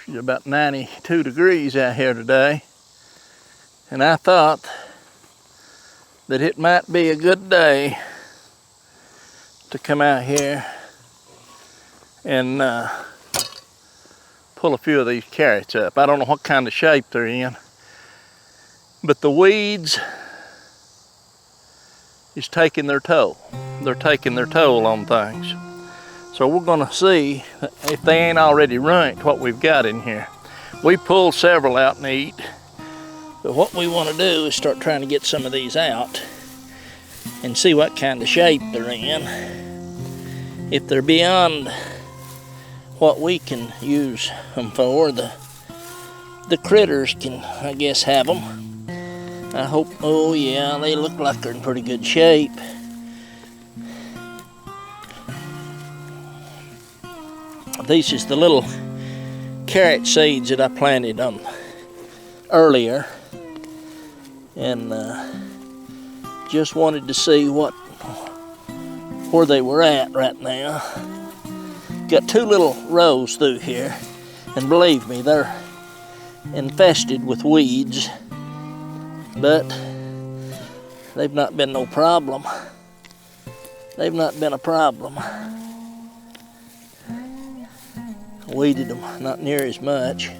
It's about 92 degrees out here today. And I thought that it might be a good day to come out here and pull a few of these carrots up. I don't know what kind of shape they're in, but the weeds is taking their toll. They're taking their toll on things. So we're gonna see if they ain't already ruined what we've got in here. We pulled several out and eat, but what we wanna do is start trying to get some of these out and see what kind of shape they're in. If they're beyond what we can use them for, the critters can, I guess, have them. I hope, oh yeah, they look like they're in pretty good shape. These is the little carrot seeds that I planted on earlier, and just wanted to see where they were at right now. Got two little rows through here, and believe me, they're infested with weeds, but they've not been no problem. They've not been a problem. Weeded them not near as much,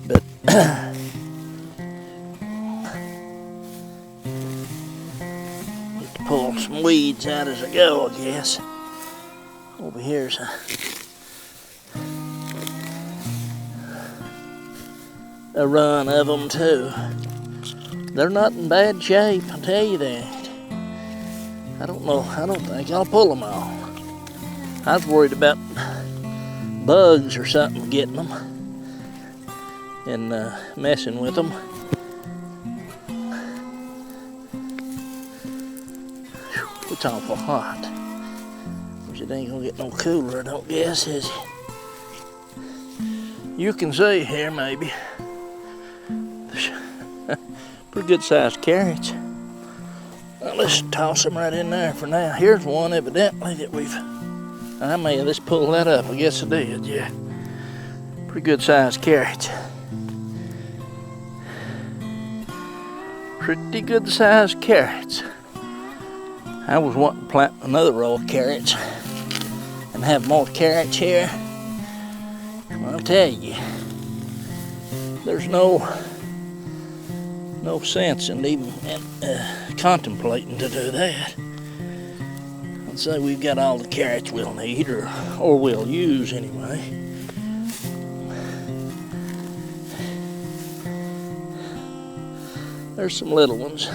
but need to pull some weeds out as I go, I guess. Over here's a run of them too. They're not in bad shape, I'll tell you that. I don't know, I don't think I'll pull them all. I was worried about bugs or something getting them and messing with them. It's awful hot. It ain't gonna get no cooler, I don't guess, is it? You can see here, maybe. Pretty good sized carrots. Well, let's toss them right in there for now. Here's one, evidently, that I may have just pulled that up. I guess I did, yeah. Pretty good sized carrots. Pretty good sized carrots. I was wanting to plant another row of carrots and have more carrots here. Well, I'll tell you, there's no sense in even contemplating to do that. I'd say we've got all the carrots we'll need, or we'll use anyway. There's some little ones.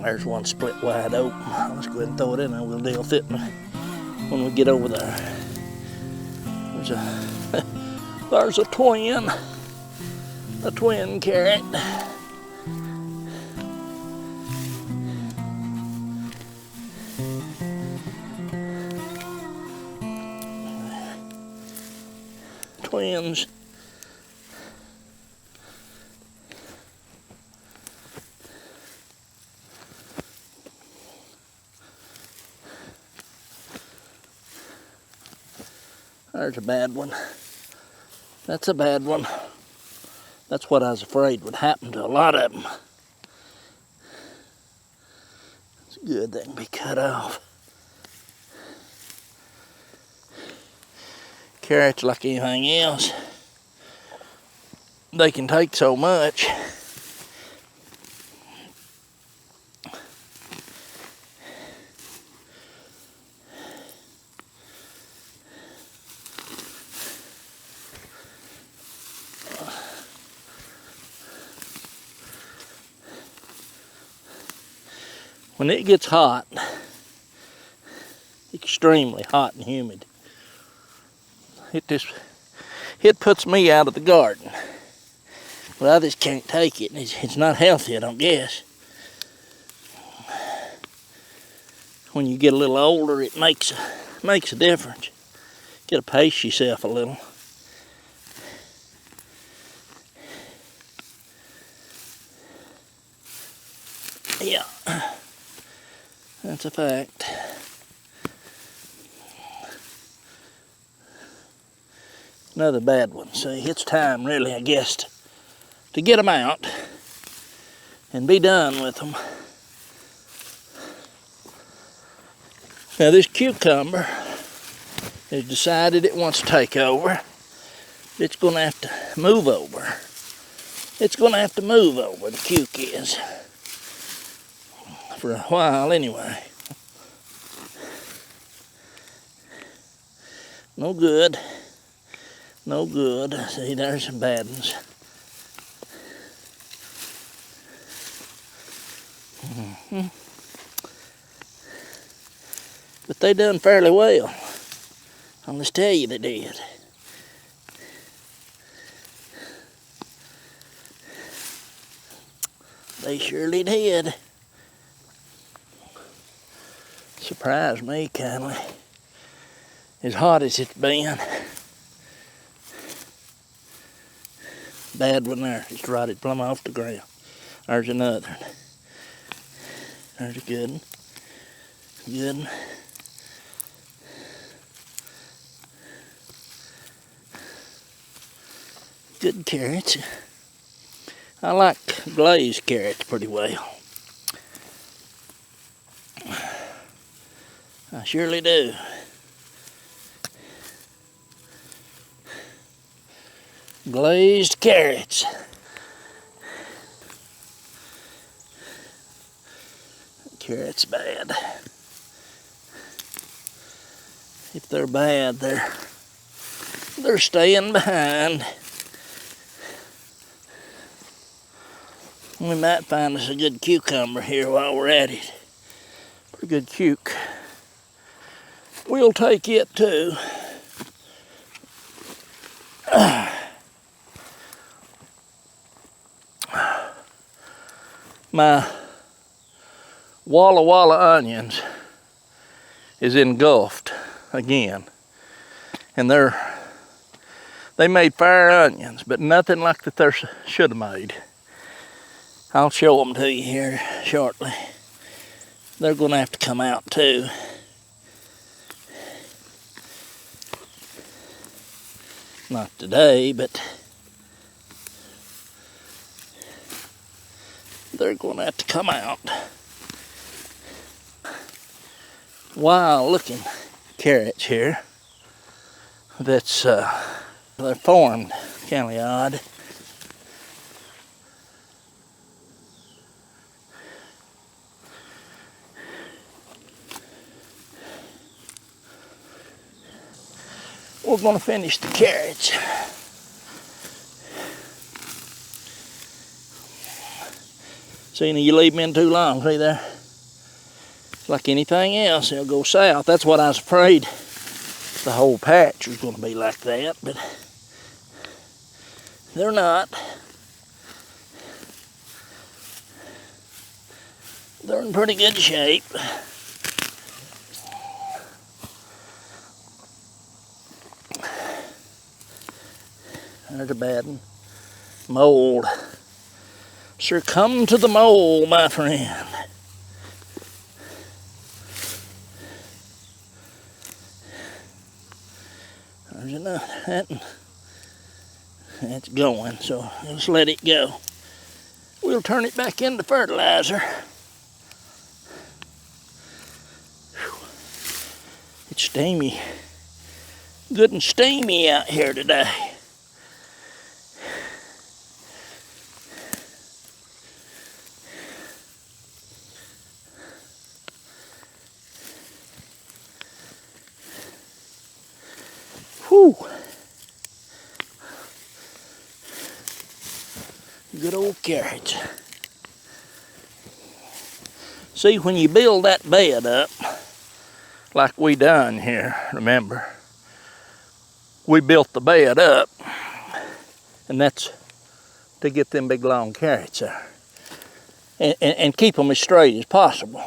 There's one split wide open. Let's go ahead and throw it in there. We'll deal with it when we get over there. There's a twin carrot. Twins. There's a bad one. That's a bad one. That's what I was afraid would happen to a lot of them. It's good they can be cut off. Carrots, like anything else, they can take so much. When it gets hot, extremely hot and humid, it puts me out of the garden. Well, I just can't take it. It's not healthy, I don't guess. When you get a little older, it makes a difference. Gotta pace yourself a little. Yeah, that's a fact. Another bad one. See, it's time really, I guess, to get them out and be done with them. Now this cucumber has decided it wants to take over. It's going to have to move over. It's going to have to move over, the cuke is. For a while anyway. No good. No good. See, there's some bad ones. But they done fairly well. I'll just tell you they did. They surely did. Surprised me kindly. As hot as it's been. Bad one there. Just rotted plumb off the ground. There's another one. There's a good one. Good one. Good carrots. I like glazed carrots pretty well. I surely do. Glazed carrots. Carrots bad. If they're bad, they're staying behind. We might find us a good cucumber here while we're at it. Pretty good cuke. We'll take it too. My Walla Walla onions is engulfed again. And they made fire onions, but nothing like that they should have made. I'll show them to you here shortly. They're going to have to come out too. Not today, but they're going to have to come out. Wild looking carrots here. That's, they're formed kind of odd. We're going to finish the carrots. See, now you leave them in too long, see there? Like anything else, they'll go south. That's what I was afraid the whole patch was going to be like that, but they're not. They're in pretty good shape. There's a bad one. Mold. Succumb to the mold, my friend. There's another. That's going, so let's let it go. We'll turn it back into fertilizer. It's steamy. Good and steamy out here today. Whew. Good old carrots. See, when you build that bed up, like we done here, remember, we built the bed up, and that's to get them big long carrots there, and keep them as straight as possible.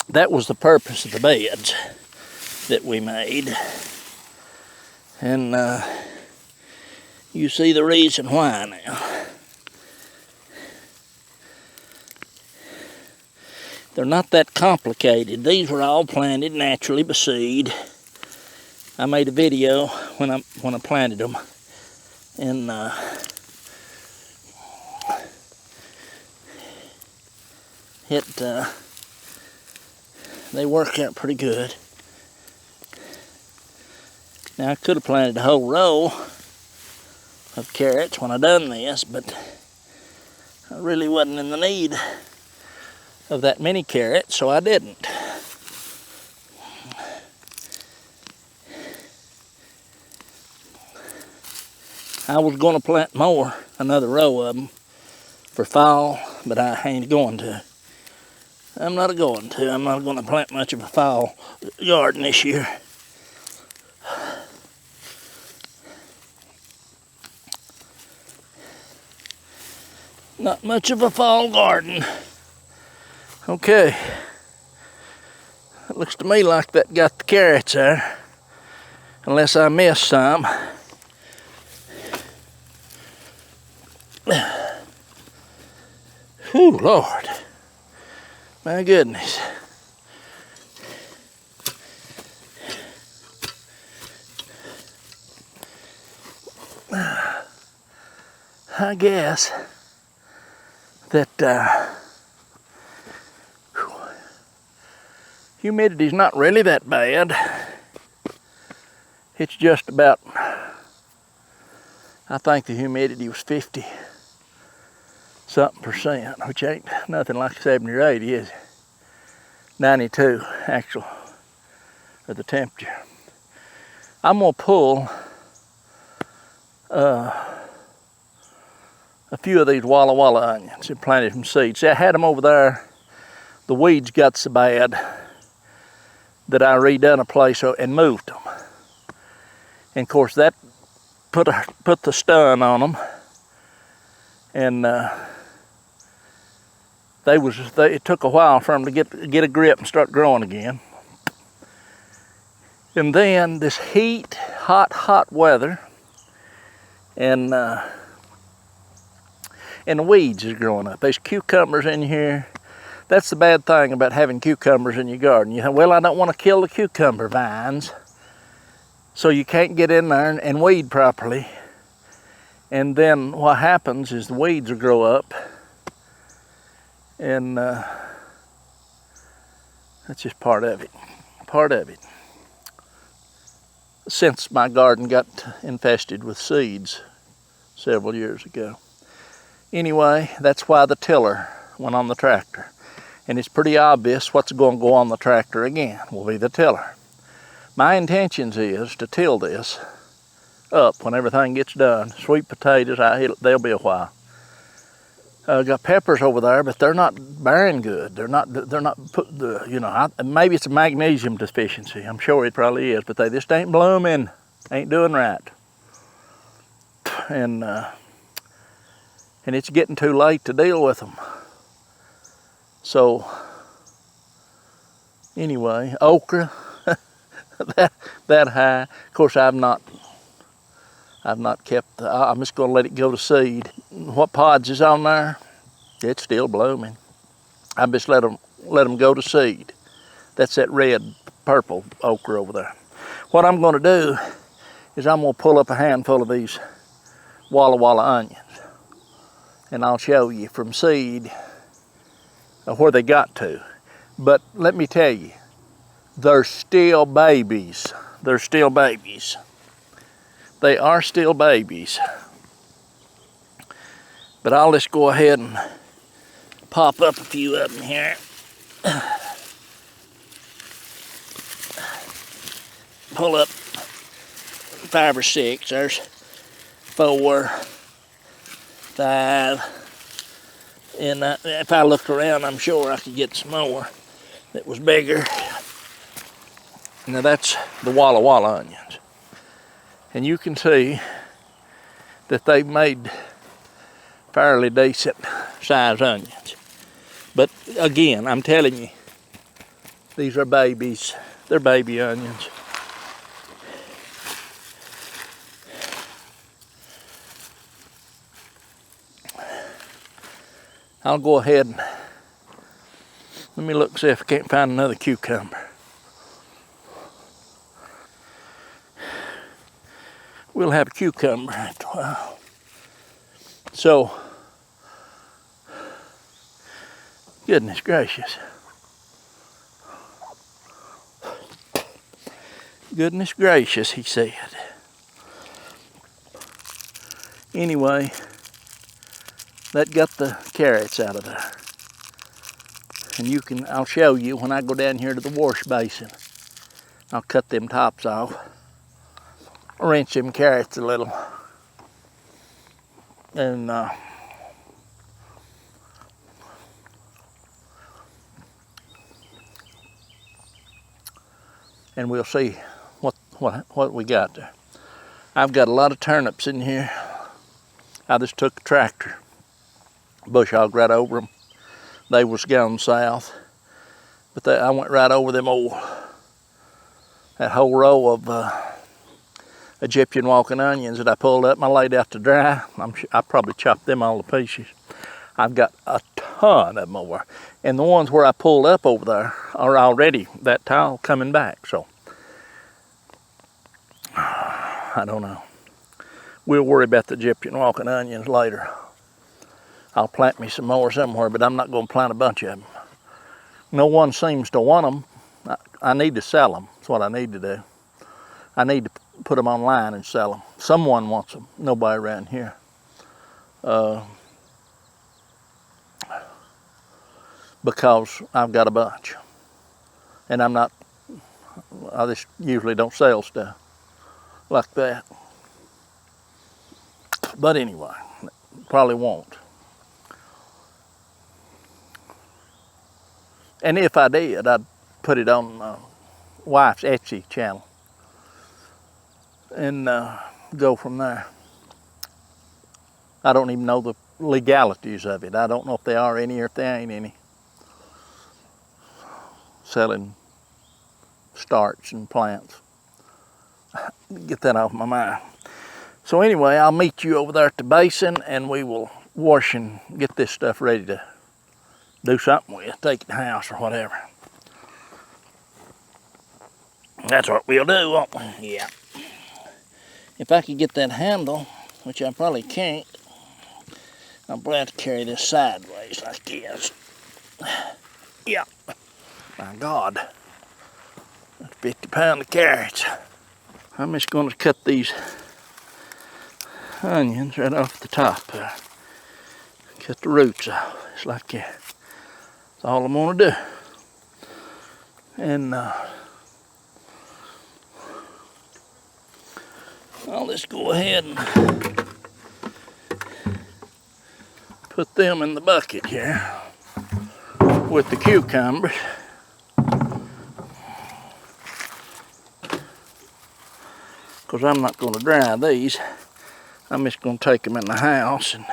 That was the purpose of the beds that we made. And you see the reason why now. They're not that complicated. These were all planted naturally by seed. I made a video when I planted them, and they work out pretty good. Now I could have planted a whole row of carrots when I done this, but I really wasn't in the need of that many carrots, so I didn't. I was going to plant more, another row of them for fall, but I ain't going to. I'm not going to plant much of a fall garden this year. Not much of a fall garden. Okay. It looks to me like that got the carrots there, unless I missed some. Whew, Lord. My goodness. I guess that humidity's not really that bad. It's just about, I think the humidity was 50-something%, which ain't nothing like 70 or 80, is it? 92 actual, or the temperature. I'm gonna pull a few of these Walla Walla onions and planted from seeds. See, I had them over there. The weeds got so bad that I redone a place and moved them. And of course that put the stun on them, and it took a while for them to get a grip and start growing again. And then this heat, hot weather, and the weeds is growing up. There's cucumbers in here. That's the bad thing about having cucumbers in your garden. You know, well, I don't want to kill the cucumber vines, so you can't get in there and weed properly. And then what happens is the weeds will grow up, and that's just part of it. Since my garden got infested with seeds several years ago. Anyway, that's why the tiller went on the tractor. And it's pretty obvious what's going to go on the tractor again will be the tiller. My intentions is to till this up when everything gets done. Sweet potatoes, they'll be a while. Got peppers over there, but they're not bearing good. They're not maybe it's a magnesium deficiency. I'm sure it probably is, but they just ain't blooming, ain't doing right. And it's getting too late to deal with them. So anyway, okra, that high. Of course, I've not kept. I'm just going to let it go to seed. What pods is on there? It's still blooming. I just let them go to seed. That's that red, purple okra over there. What I'm going to do is I'm going to pull up a handful of these Walla Walla onions, and I'll show you from seed where they got to. But let me tell you, they're still babies. They're still babies. They are still babies. But I'll just go ahead and pop up a few of them here. Pull up 5 or 6. There's 4, 5. And if I looked around, I'm sure I could get some more that was bigger. Now that's the Walla Walla onions. And you can see that they've made fairly decent size onions. But again, I'm telling you, these are babies. They're baby onions. I'll go ahead and Let me look, see if I can't find another cucumber. We'll have a cucumber after a while. So, goodness gracious. Goodness gracious, he said. Anyway, that got the carrots out of there. And I'll show you when I go down here to the wash basin. I'll cut them tops off. Rinse them carrots a little. And we'll see what we got there. I've got a lot of turnips in here. I just took a tractor, bush hogged right over them. They was gone south, but I went right over them that whole row of Egyptian walking onions that I pulled up and I laid out to dry. I probably chopped them all to pieces. I've got a ton of more, and the ones where I pulled up over there are already that tall coming back. So I don't know. We'll worry about the Egyptian walking onions later. I'll plant me some more somewhere, but I'm not going to plant a bunch of them. No one seems to want them. I need to sell them. That's what I need to do. I need to put them online and sell them. Someone wants them. Nobody around here. Because I've got a bunch. And I just usually don't sell stuff like that. But anyway, probably won't. And if I did, I'd put it on wife's Etsy channel and go from there. I don't even know the legalities of it. I don't know if they are any or if they ain't any. Selling starts and plants. Get that off my mind. So anyway, I'll meet you over there at the basin and we will wash and get this stuff ready to do something with, take it to the house or whatever. That's what we'll do, won't we? Yeah. If I could get that handle, which I probably can't, I'll probably have to carry this sideways like this. Yeah. My God. That's 50 pounds of carrots. I'm just going to cut these onions right off the top. Cut the roots off. It's like that. That's all I'm going to do. And I'll just go ahead and put them in the bucket here with the cucumbers. Because I'm not going to dry these. I'm just going to take them in the house and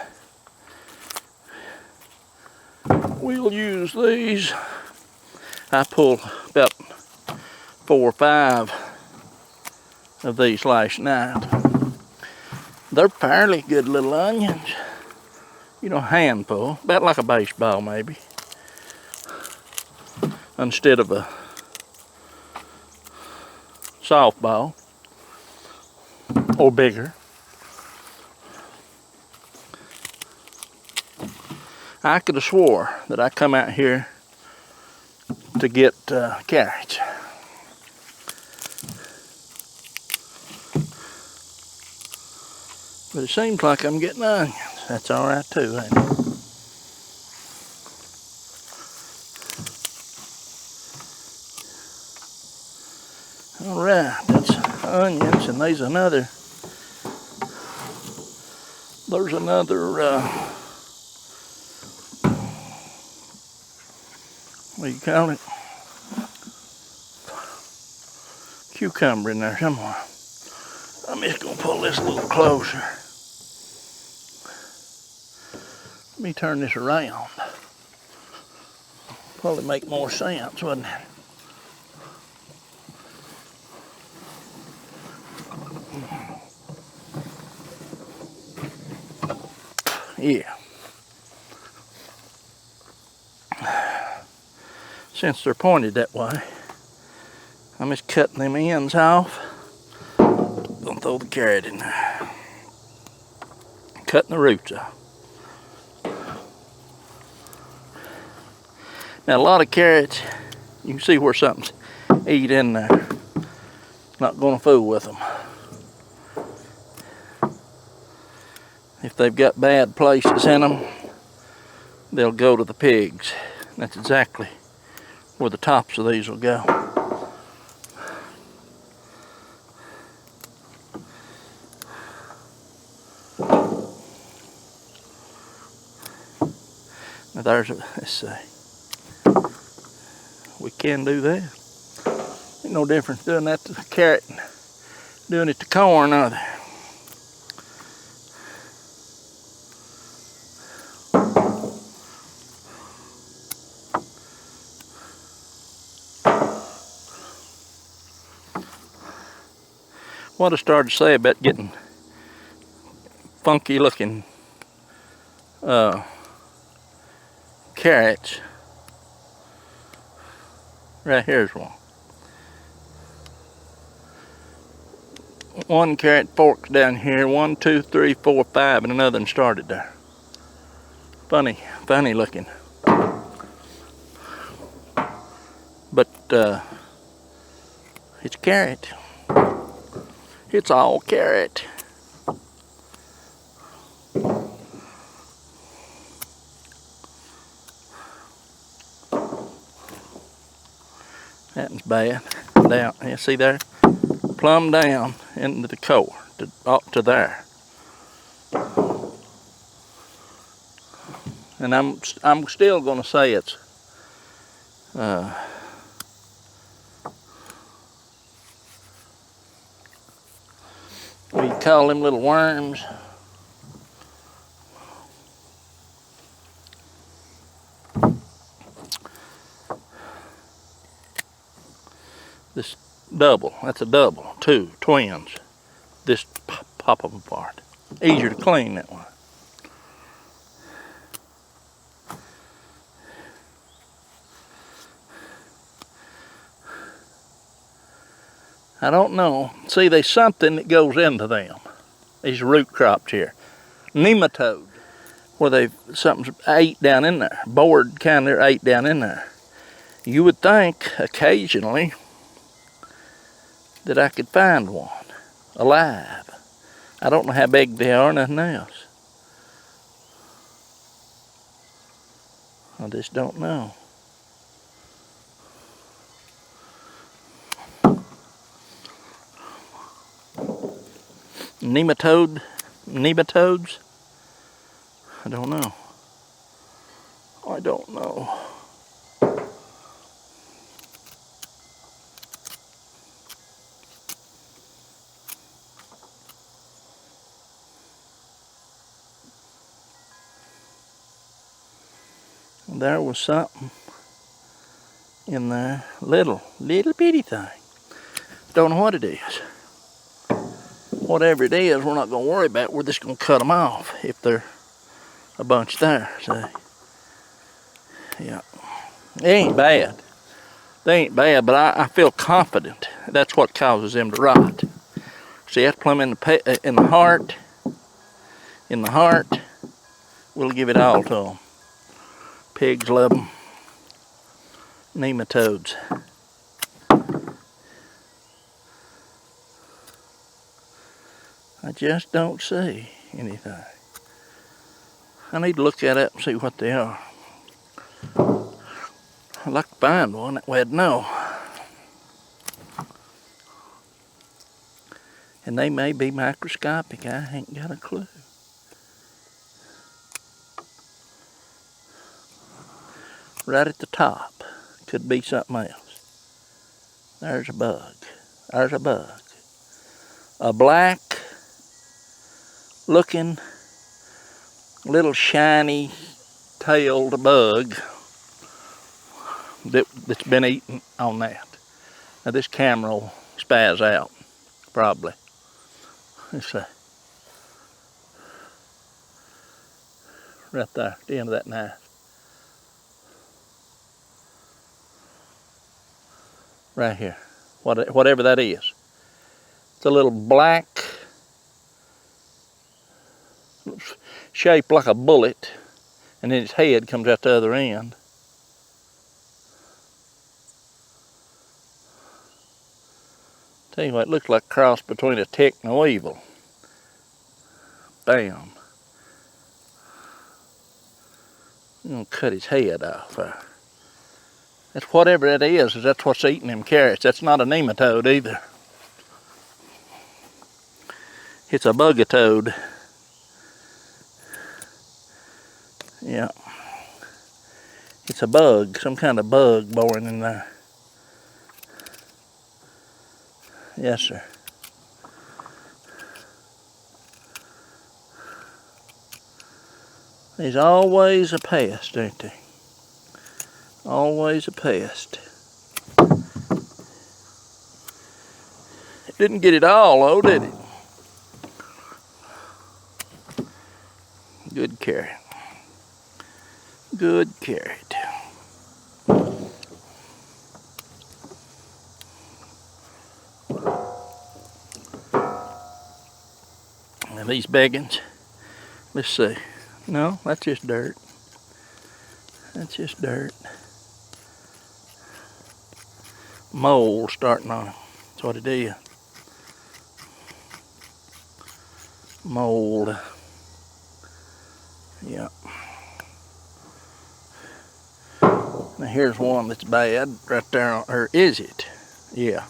we'll use these. I pulled about 4 or 5 of these last night. They're fairly good little onions. You know, handful, about like a baseball maybe. Instead of a softball or bigger. I could have swore that I come out here to get carrots. But it seems like I'm getting onions. That's all right too, ain't it? All right, that's onions, and there's another. There's another. What do you call it? Cucumber in there somewhere. I'm just gonna pull this a little closer. Let me turn this around. Probably make more sense, wouldn't it? Yeah. since they're pointed that way. I'm just cutting them ends off. Gonna throw the carrot in there. Cutting the roots off. Now a lot of carrots, you can see where something's eat in there. Not gonna fool with them. If they've got bad places in them, they'll go to the pigs. That's exactly where the tops of these will go. Now there's a, let's see. We can do that. Ain't no difference doing that to the carrot and doing it to corn either. What I started to say about getting funky looking carrots. Right here's one. One carrot forks down here, 1, 2, 3, 4, 5, and another one started there. Funny looking. But it's carrot. It's all carrot. That one's bad. Down, you see there? Plumb down into the core, up to there. And I'm still gonna say it's we call them little worms. This double, that's a double, 2 twins. This pop them apart. Easier to clean that one. I don't know. See, there's something that goes into them. These root crops here. Nematode, where something's ate down in there. Bored kind of ate down in there. You would think occasionally that I could find one alive. I don't know how big they are, nothing else. I just don't know. Nematodes? I don't know. I don't know. There was something in there, little bitty thing. Don't know what it is. Whatever it is, we're not gonna worry about. We're just gonna cut them off if they're a bunch there. So, yeah, they ain't bad. They ain't bad, but I feel confident. That's what causes them to rot. See, that's plumb in the heart. In the heart, we'll give it all to them. Pigs love them. Nematodes. I just don't see anything. I need to look at it and see what they are. I'd like to find one, that way I'd know. And they may be microscopic, I ain't got a clue. Right at the top, could be something else. There's a bug. There's a bug. A black looking little shiny tailed bug that's been eating on that. Now this camera will spaz out, probably. Let's see. Right there, at the end of that knife. right here, whatever that is. It's a little black, shaped like a bullet, and then its head comes out the other end. Tell you what, it looks like a cross between a tick and a weevil. Bam. I'm gonna cut his head off there. That's whatever that is that's what's eating them carrots. That's not a nematode either. It's a bugatode. Yeah. It's a bug, some kind of bug born in there. Yes, sir. There's always a pest, ain't there? Always a pest. It didn't get it all, though, did it? Good carrot. Good carrot. Now these beggins, let's see. No, that's just dirt. That's just dirt. Mold starting on them. That's what it is. Mold. Yeah. Now here's one that's bad right there, or is it? Yeah.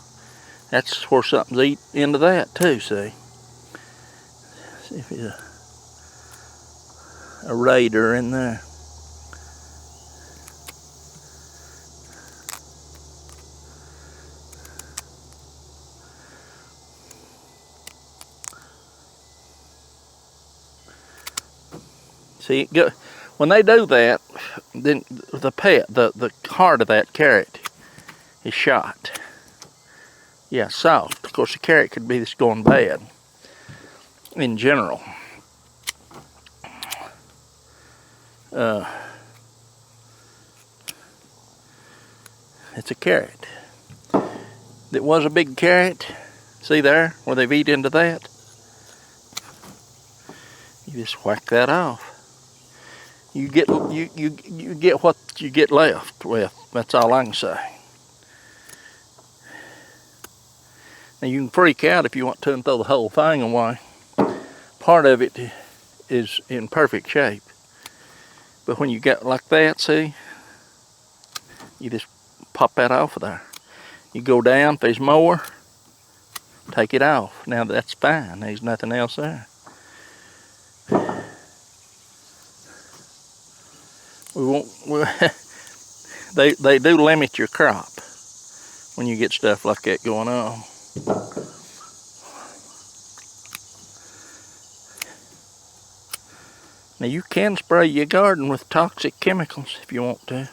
That's where something's eat into that too, see? See if it's a raider in there. See, when they do that, then the heart of that carrot is shot. Yeah, soft. Of course, the carrot could be just going bad in general. It's a carrot. It was a big carrot. See there, where they've eat into that? You just whack that off. You get what you get left with. That's all I can say. Now you can freak out if you want to and throw the whole thing away. Part of it is in perfect shape. But when you get like that, see, you just pop that off of there. You go down, if there's more, take it off. Now that's fine, there's nothing else there. They do limit your crop when you get stuff like that going on. Now you can spray your garden with toxic chemicals if you want to.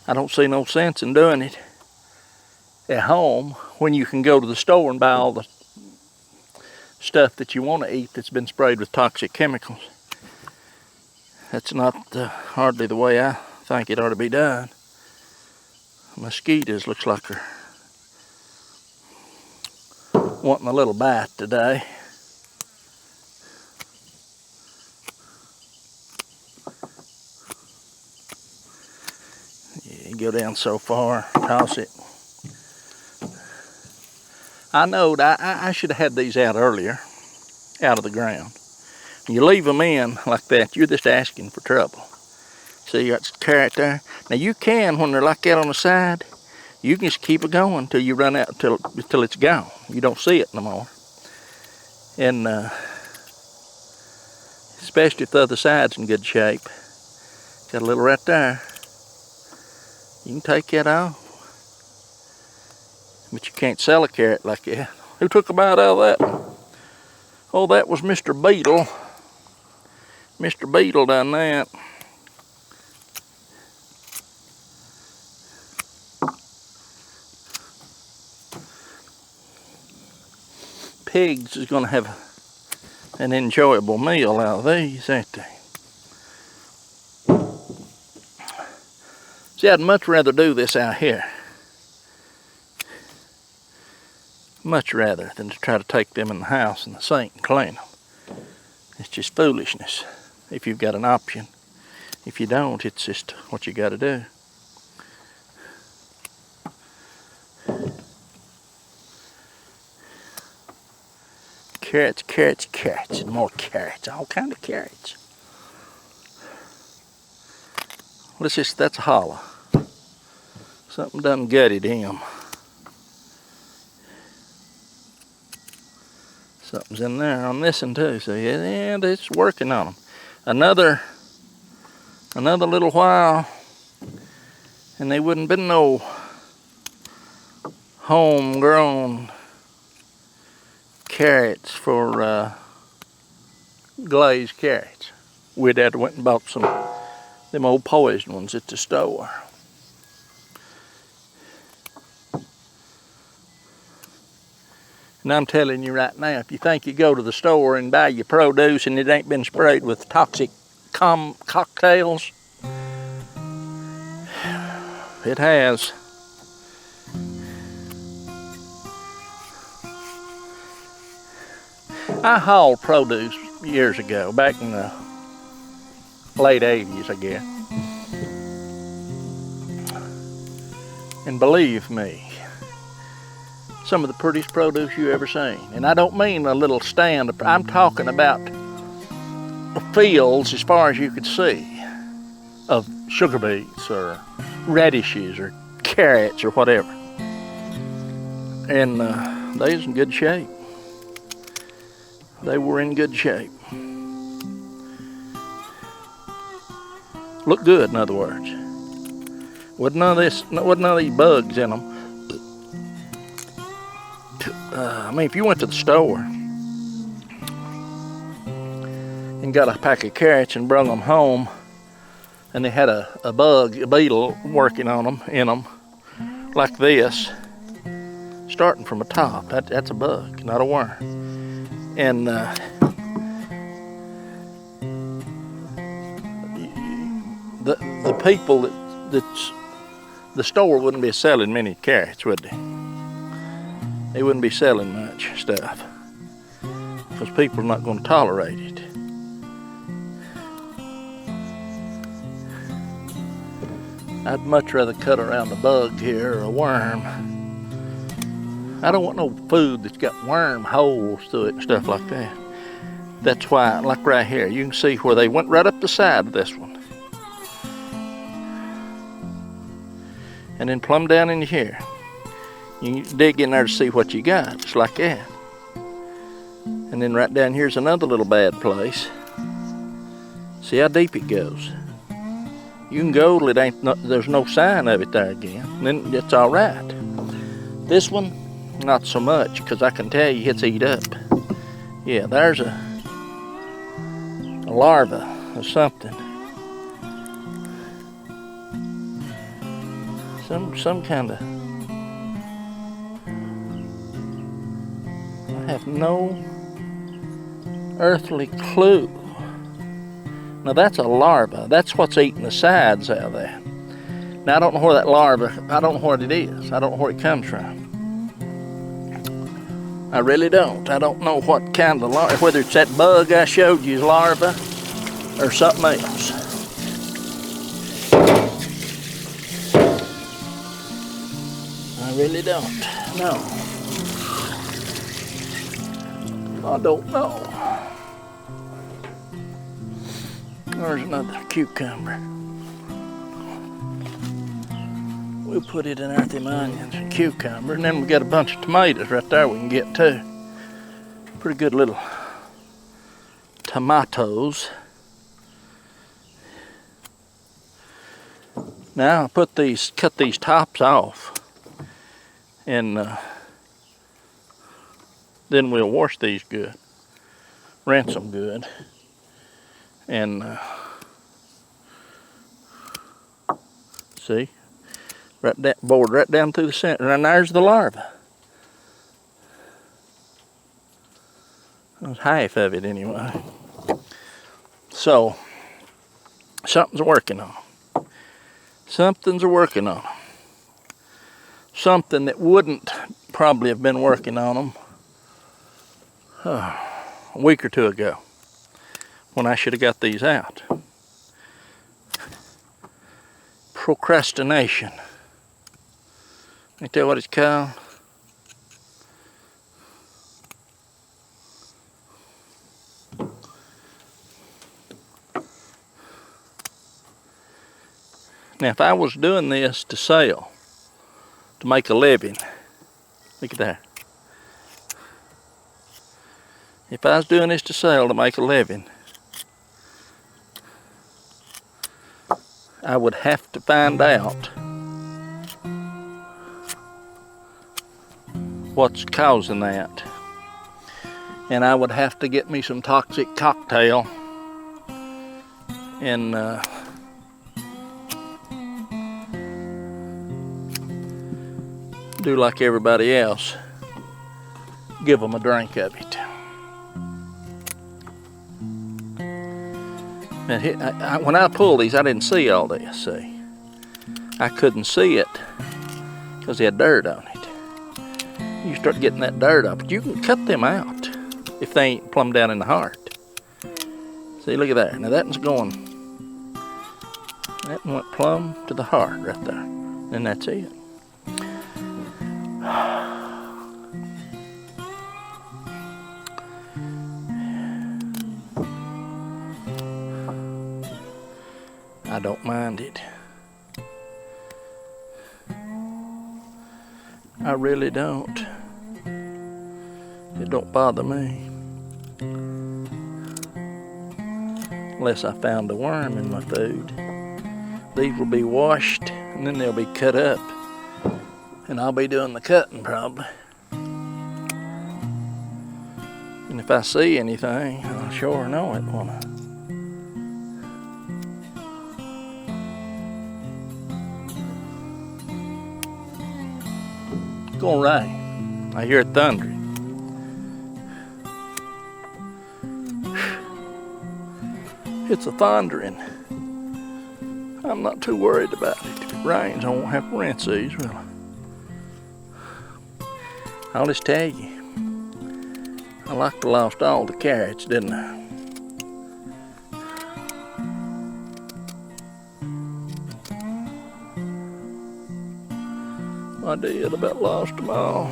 I don't see no sense in doing it at home when you can go to the store and buy all the stuff that you want to eat that's been sprayed with toxic chemicals. That's not hardly the way I think it ought to be done. Mosquitoes looks like they're wanting a little bite today. Yeah, you go down so far, toss it. I know I should have had these out earlier, out of the ground. You leave them in like that, you're just asking for trouble. See, you got the carrot there. Now you can, when they're like that on the side, you can just keep it going until you run out, till it's gone. You don't see it no more. And especially if the other side's in good shape. Got a little right there. You can take that off. But you can't sell a carrot like that. Who took a bite out of that? Oh, that was Mr. Beetle. Mr. Beetle done that. Pigs is going to have an enjoyable meal out of these, ain't they? See, I'd much rather do this out here. Much rather than to try to take them in the house in the sink and clean them. It's just foolishness if you've got an option. If you don't, it's just what you got to do. Carrots, carrots, carrots, and more carrots. All kind of carrots. That's a hollow. Something done gutted him. Something's in there on this one too. So yeah, it's working on them. Another little while, and they wouldn't been no homegrown carrots for glazed carrots. We'd have went and bought some them old poison ones at the store. And I'm telling you right now, if you think you go to the store and buy your produce and it ain't been sprayed with toxic cocktails, it has. I hauled produce years ago, back in the late 80s, I guess. And believe me, some of the prettiest produce you ever seen. And I don't mean a little stand, I'm talking about fields as far as you could see of sugar beets or radishes or carrots or whatever. And they was in good shape. They were in good shape. Looked good, in other words. Wasn't none of these bugs in them. I mean, if you went to the store and got a pack of carrots and brought them home, and they had a beetle working on them, in them, like this, starting from the top, that's a bug, not a worm. And the people that's the store wouldn't be selling many carrots, would they? They wouldn't be selling much stuff because people are not going to tolerate it. I'd much rather cut around a bug here or a worm. I don't want no food that's got worm holes to it and stuff like that. That's why, like right here, you can see where they went right up the side of this one. And then plumb down in here. You dig in there to see what you got, just like that. And then right down here's another little bad place. See how deep it goes. You can go till there's no sign of it there again. And then it's all right. This one, not so much, because I can tell you it's eat up. Yeah, there's a larva of something. Some kind of. I have no earthly clue. Now that's a larva. That's what's eating the sides out of that. Now I don't know where that larva, I don't know what it is. I don't know where it comes from. I really don't. I don't know what kind of larva, whether it's that bug I showed you, larva, or something else. I really don't know. I don't know. There's another cucumber. We'll put it in there with them onions and cucumber, and then we got a bunch of tomatoes right there we can get too. Pretty good little tomatoes. Now I cut these tops off, and then we'll wash these good, rinse them good, and see, bored right down through the center, and there's the larva. That's half of it anyway. So something's working on. Something's working on them. Something that wouldn't probably have been working on them a week or two ago when I should have got these out. Procrastination. Ain't that what it's called? Now, if I was doing this to sell, to make a living, look at that. If I was doing this to sell to make a living, I would have to find out what's causing that. And I would have to get me some toxic cocktail and do like everybody else, give them a drink of it. And when I pulled these, I didn't see all this, see. I couldn't see it because they had dirt on it. You start getting that dirt up, but you can cut them out if they ain't plumb down in the heart. See, look at that. Now that one's going, that one went plumb to the heart right there. And that's it. I don't mind it. I really don't. It don't bother me. Unless I found a worm in my food. These will be washed and then they'll be cut up. And I'll be doing the cutting probably. And if I see anything, I'll sure know it, won't I? It's gonna rain. I hear it thundering. It's a thundering. I'm not too worried about it. If it rains, I won't have to rinse these, will I? I'll just tell you, I like to lost all the carrots, didn't I? I did, about lost them all.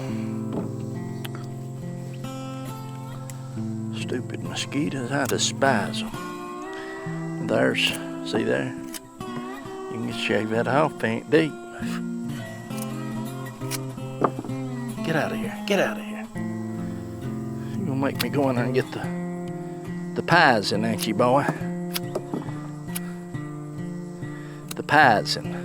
Stupid mosquitoes, I despise them. There's, see there? You can shave that off, it ain't deep. Get out of here, get out of here. You're gonna make me go in there and get the pies in, ain't you, boy? The pies in.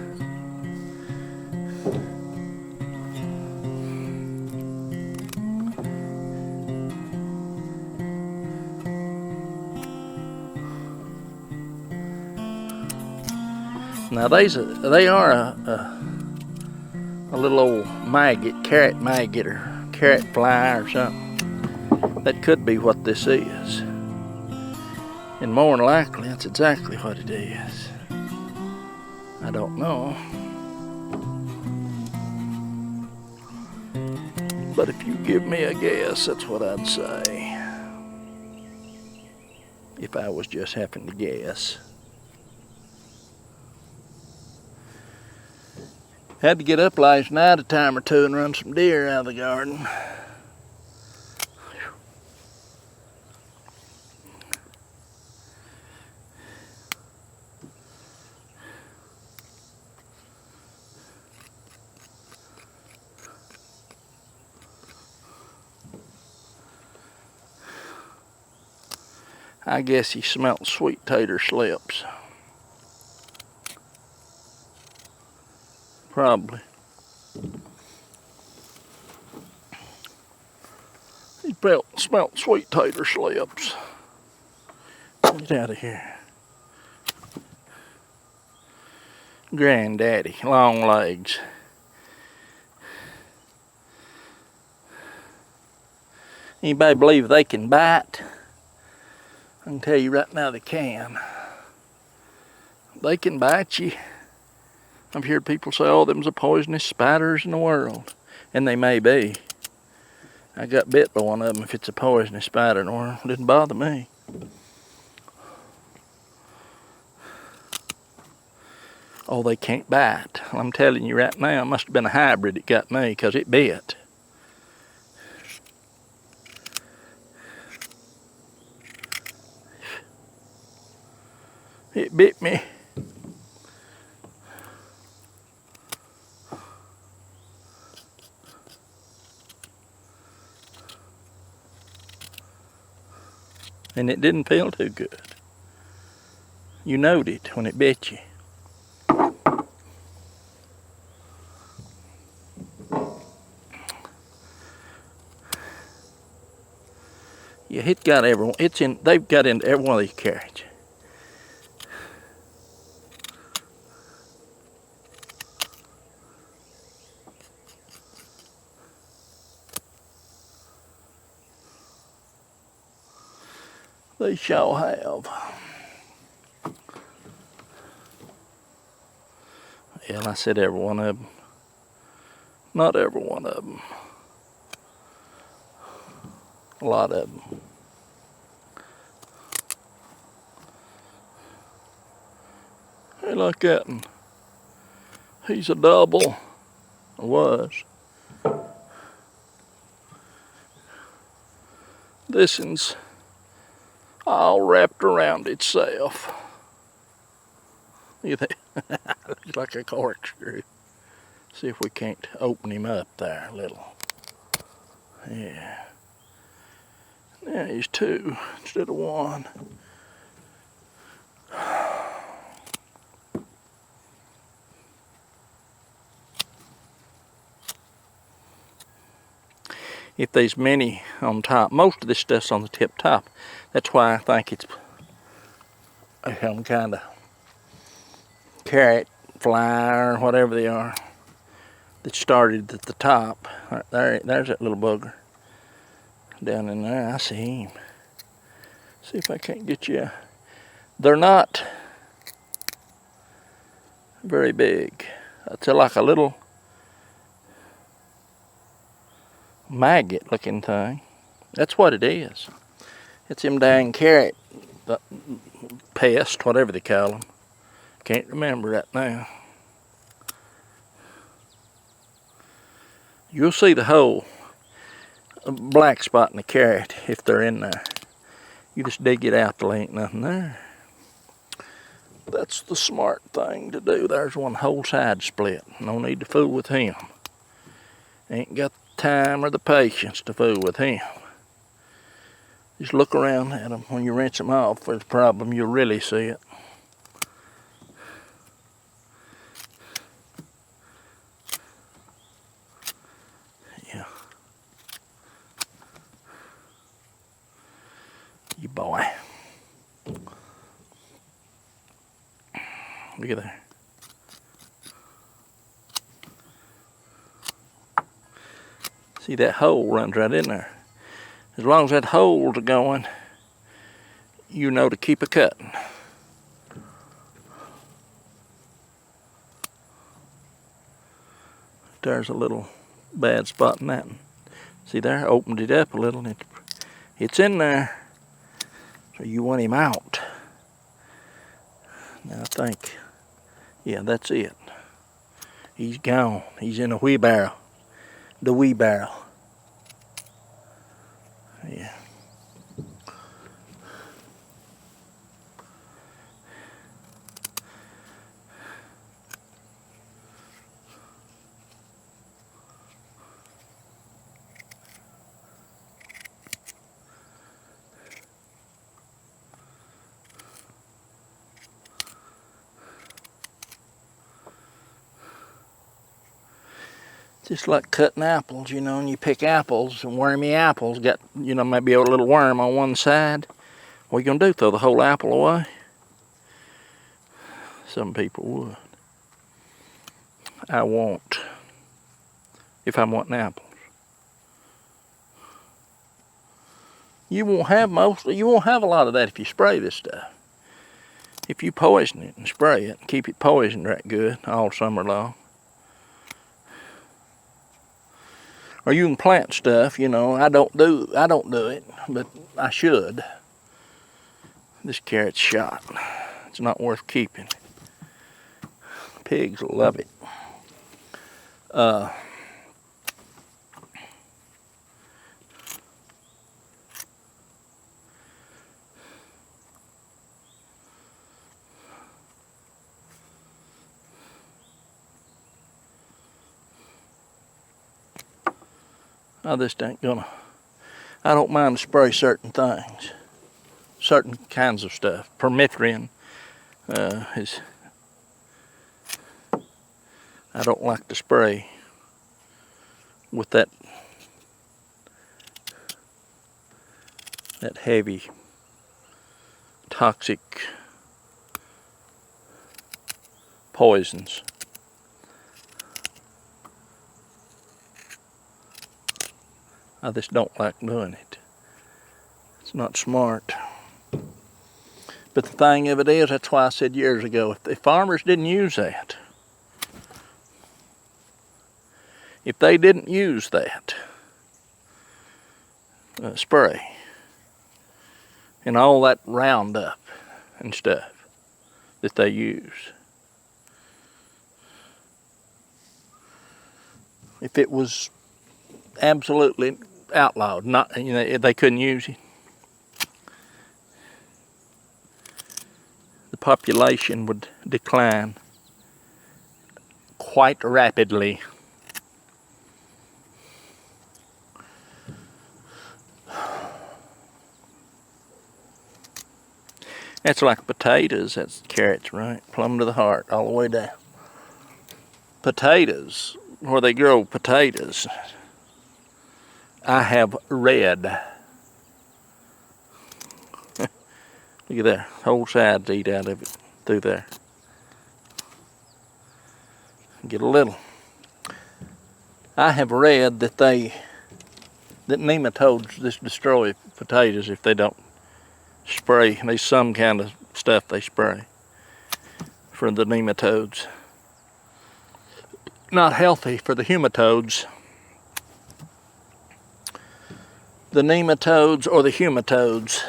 Now they are a little old maggot, carrot maggot or carrot fly or something. That could be what this is. And more than likely, that's exactly what it is. I don't know. But if you give me a guess, that's what I'd say. If I was just having to guess. Had to get up last night a time or two and run some deer out of the garden. I guess he smelt sweet tater slips. Probably. He smelt sweet tater slips. Get out of here. Granddaddy, long legs. Anybody believe they can bite? I can tell you right now they can. They can bite you. I've heard people say, oh, them's the poisonous spiders in the world. And they may be. I got bit by one of them. If it's a poisonous spider in the world, it didn't bother me. Oh, they can't bite. I'm telling you right now, it must have been a hybrid that got me, because it bit. It bit me. And it didn't feel too good. You knowed it when it bit you. Yeah, it got everyone. It's in. They've got into every one of these carrots. They sure have. Yeah, I said every one of them. Not every one of them. A lot of them. Hey, look at him. He's a double. Or was. This one's all wrapped around itself. Look at that. Looks like a corkscrew. See if we can't open him up there a little. Yeah. Now he's two instead of one. If there's many on top, most of this stuff's on the tip top. That's why I think it's some kind of carrot fly or whatever they are that started at the top. Right there's that little bugger down in there. I see him. See if I can't get you. They're not very big. It's like a little maggot looking thing. That's what it is. It's them dang carrot pests, whatever they call them. Can't remember that now. You'll see the whole black spot in the carrot if they're in there. You just dig it out till there ain't nothing there. That's the smart thing to do. There's one whole side split. No need to fool with him. Ain't got the time or the patience to fool with him. Just look around at them. When you rinse them off, there's a problem, you'll really see it. Yeah. You boy. Look at there. See, that hole runs right in there. As long as that hole's going, you know to keep a cutting. There's a little bad spot in that one. See there, opened it up a little and it's in there. So you want him out. Now I think, yeah, that's it. He's gone. He's in a wheelbarrow. The wheelbarrow. Yeah. Just like cutting apples, you know, and you pick apples, and wormy apples got, you know, maybe a little worm on one side. What are you going to do, throw the whole apple away? Some people would. I won't, if I'm wanting apples. You won't have a lot of that if you spray this stuff. if you poison it and spray it, keep it poisoned right good all summer long. Or you can plant stuff, you know. I don't do it, but I should. This carrot's shot. It's not worth keeping. Pigs love it. I just ain't gonna. I don't mind to spray certain things, certain kinds of stuff. Permethrin is. I don't like to spray with that heavy, toxic poisons. I just don't like doing it. It's not smart. But the thing of it is, that's why I said years ago, if the farmers didn't use that, if they didn't use that spray and all that Roundup and stuff that they use, if it was absolutely outlawed, not, you know, they couldn't use it, the population would decline quite rapidly. That's like potatoes. That's carrots, right? Plumb to the heart, all the way down. Potatoes, where they grow potatoes, I have read. Look at there, whole sides eat out of it through there. Get a little. I have read that nematodes just destroy potatoes if they don't spray. There's some kind of stuff they spray for the nematodes. Not healthy for the humatodes. The nematodes or the humatodes.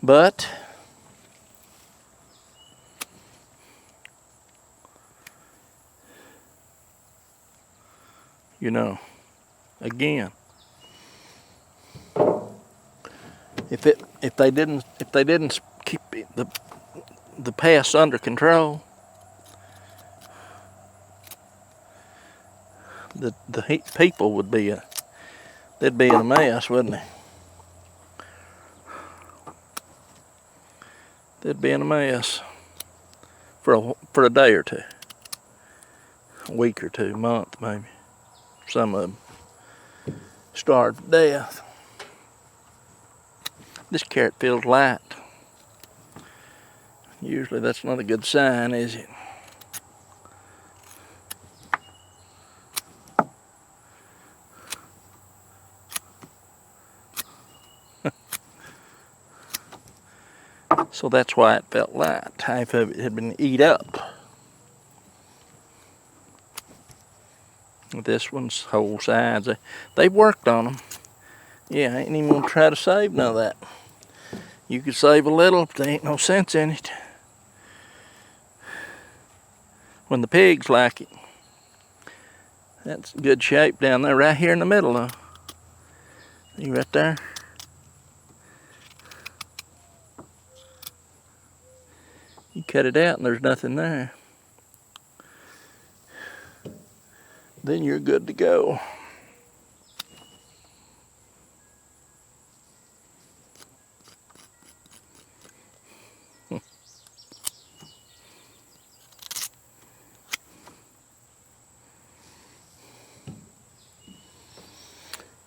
But you know, again, if they didn't keep the pests under control, the people would be they'd be in a mess, wouldn't they? They'd be in a mess for a day or two, a week or two, month maybe. Some of them starved to death. This carrot feels light. Usually that's not a good sign, is it? So that's why it felt light. Half of it had been eat up. This one's whole sides. They've worked on them. Yeah, I ain't even gonna try to save none of that. You could save a little, but there ain't no sense in it. When the pigs like it. That's good shape down there, right here in the middle though. See right there? You cut it out and there's nothing there. Then you're good to go.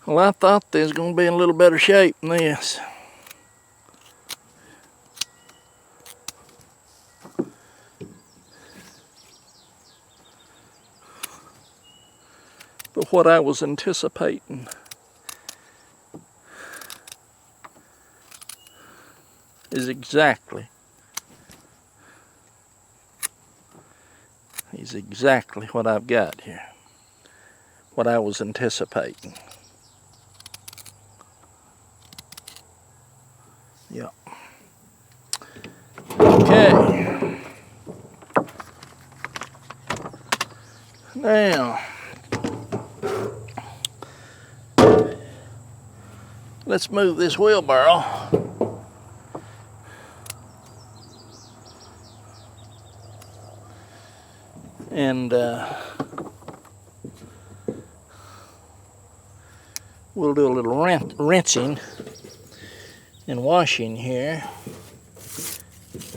Well, I thought they was going to be in a little better shape than this. But what I was anticipating is exactly what I've got here, what I was anticipating. Yep. Okay. Now, let's move this wheelbarrow. And we'll do a little rinsing and washing here.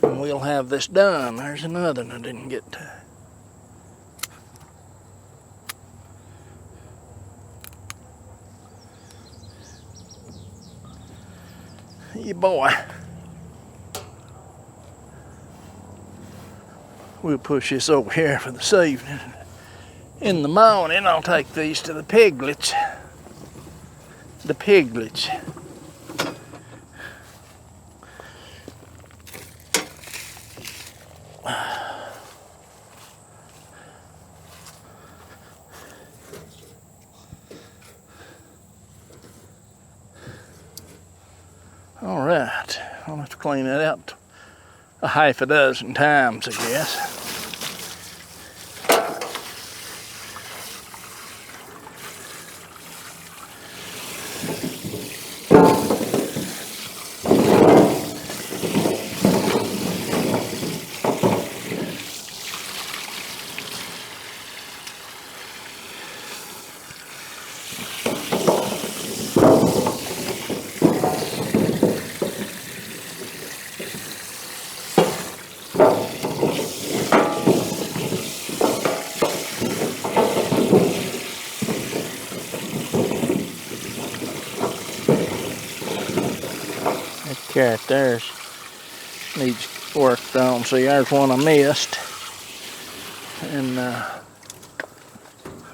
And we'll have this done. There's another one I didn't get to. Yeah, boy. We'll push this over here for this evening. In the morning, I'll take these to the piglets. The piglets. All right, I'll have to clean that out a half a dozen times, I guess. Carrot there's needs worked on. See, there's one I missed. And let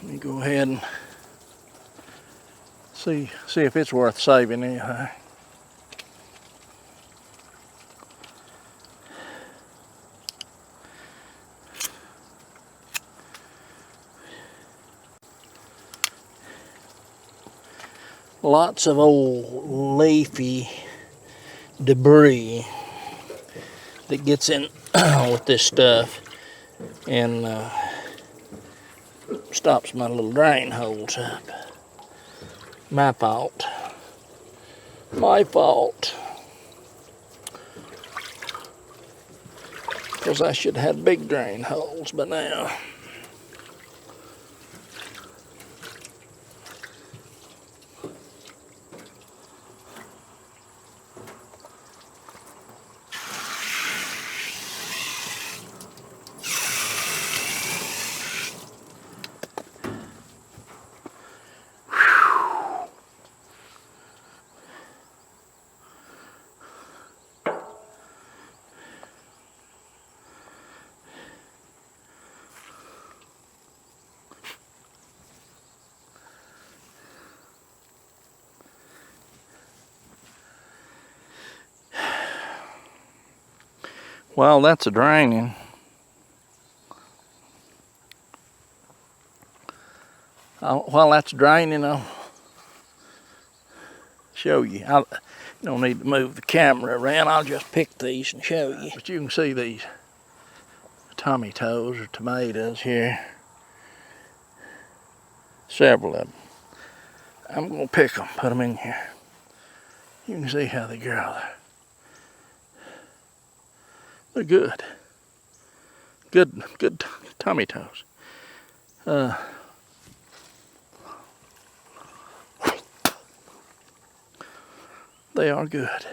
me go ahead and see if it's worth saving anything. Lots of old leafy debris that gets in with this stuff and stops my little drain holes up. My fault. My fault. Because I should have had big drain holes by now. While that's a draining, I'll show you. You don't need to move the camera around. I'll just pick these and show you. But you can see these tomatoes or tomatoes here. Several of them. I'm going to pick them, put them in here. You can see how they grow there. They're good. Good tomatoes. They are good.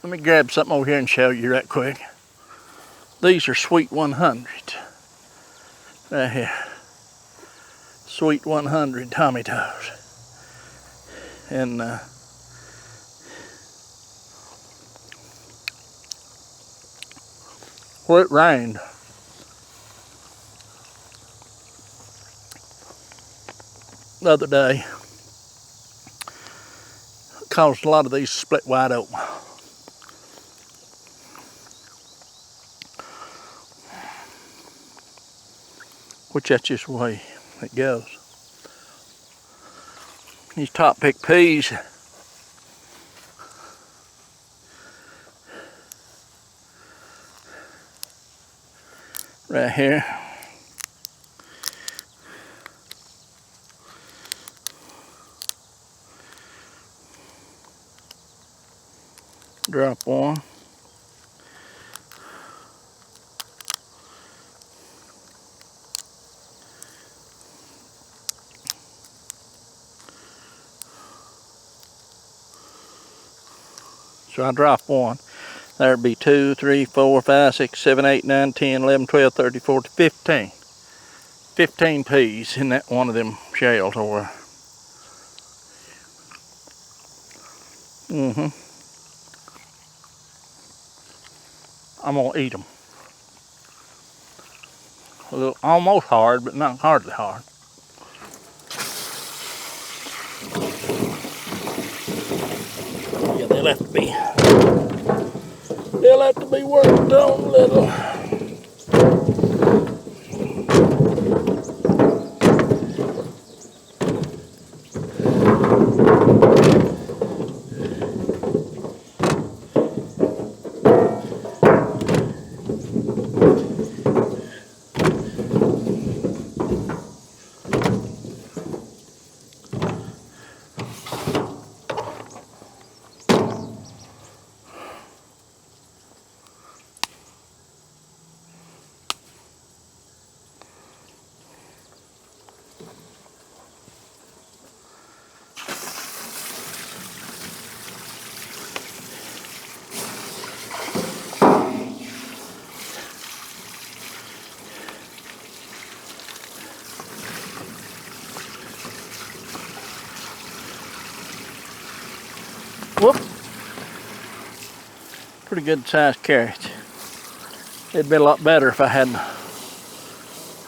Let me grab something over here and show you right quick. These are Sweet 100. Right here. Sweet 100 tomatoes. And where it rained, the other day, caused a lot of these to split wide open. Which that's just the way it goes. These top pick peas, right here. Drop one. So I drop one. There'd be 2, 3, 4, 5, 6, 7, 8, 9, 10, 11, 12, 13, 14, 15. 15 peas in that one of them shells over. I'm gonna eat them. A little, almost hard, but not hardly hard. Yeah, they'll have to be worked on a little. Whoop. Pretty good sized carrots. It'd been a lot better if I hadn't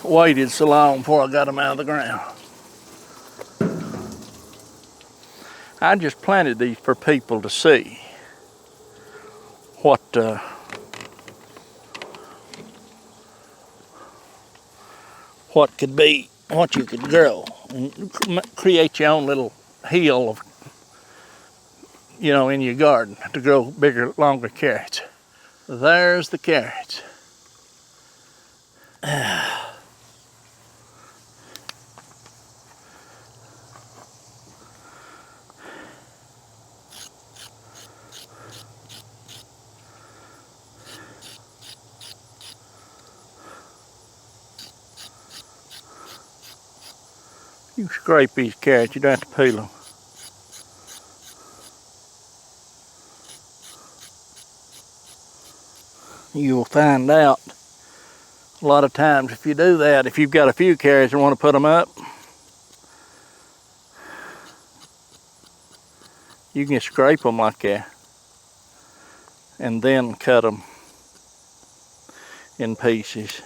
waited so long before I got them out of the ground. I just planted these for people to see what could be, what you could grow, and create your own little hill of, you know, in your garden to grow bigger, longer carrots. There's the carrots. You scrape these carrots, you don't have to peel them. You'll find out a lot of times if you do that, if you've got a few carrots and want to put them up, you can scrape them like that and then cut them in pieces.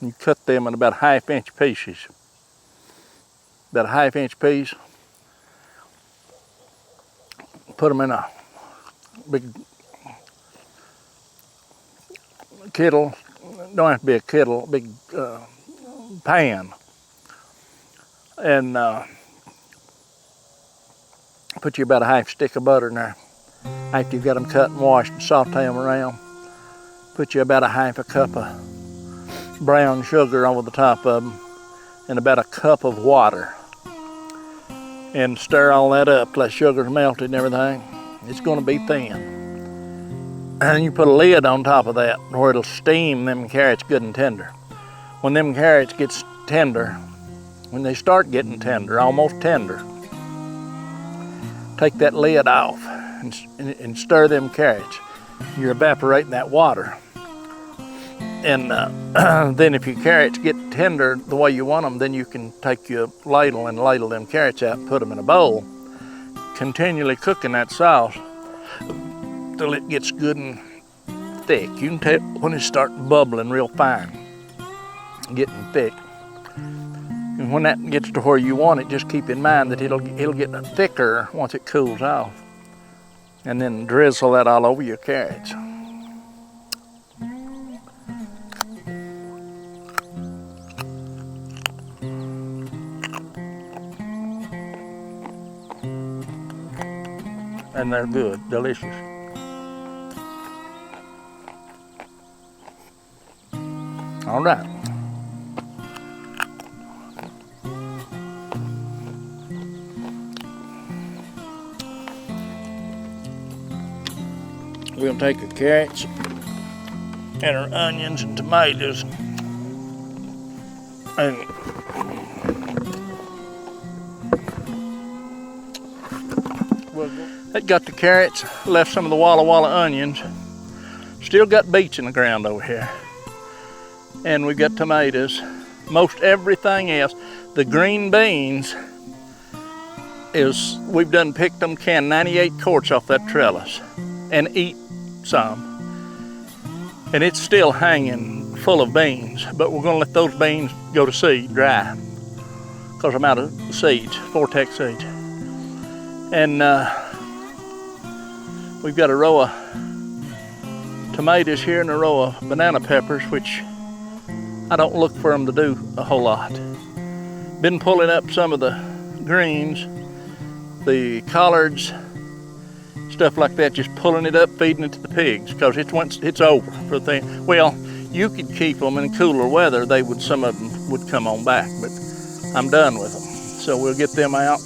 You cut them in about 1/2 inch pieces. About a 1/2 inch piece. Put them in a big kettle. Don't have to be a kettle, a big pan. And put you about a 1/2 stick of butter in there. After you've got them cut and washed and saute them around, put you about a 1/2 cup of brown sugar over the top of them and about a cup of water. And stir all that up till that sugar's melted and everything. It's gonna be thin. And you put a lid on top of that where it'll steam them carrots good and tender. When them carrots gets tender, when they start getting tender, almost tender, take that lid off and stir them carrots. You're evaporating that water. And then if your carrots get tender the way you want them, then you can take your ladle and ladle them carrots out and put them in a bowl. Continually cooking that sauce till it gets good and thick. You can tell when it starts bubbling real fine, getting thick. And when that gets to where you want it, just keep in mind that it'll get thicker once it cools off. And then drizzle that all over your carrots. And they're good, delicious. All right. We'll take our carrots and our onions and tomatoes and that got the carrots, left some of the Walla Walla onions. Still got beets in the ground over here. And we got tomatoes. Most everything else. The green beans is, we've done picked them, canned 98 quarts off that trellis and eat some. And it's still hanging full of beans, but we're gonna let those beans go to seed, dry, because I'm out of seeds, Vortex seeds. And we've got a row of tomatoes here and a row of banana peppers, which I don't look for them to do a whole lot. Been pulling up some of the greens, the collards, stuff like that, just pulling it up, feeding it to the pigs, because it's over for the thing. Well, you could keep them in cooler weather, some of them would come on back, but I'm done with them. So we'll get them out.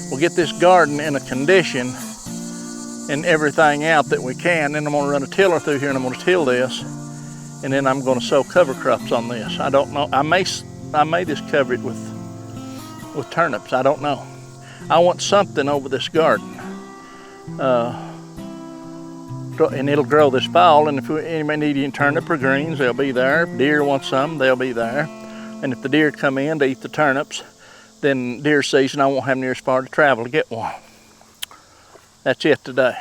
We'll get this garden in a condition and everything out that we can. Then I'm gonna run a tiller through here and I'm gonna till this, and then I'm gonna sow cover crops on this. I don't know, I may just cover it with turnips, I don't know. I want something over this garden. And it'll grow this fall, and if anybody needs any turnip or greens, they'll be there. If deer want some, they'll be there. And if the deer come in to eat the turnips, then deer season, I won't have near as far to travel to get one. That's it today.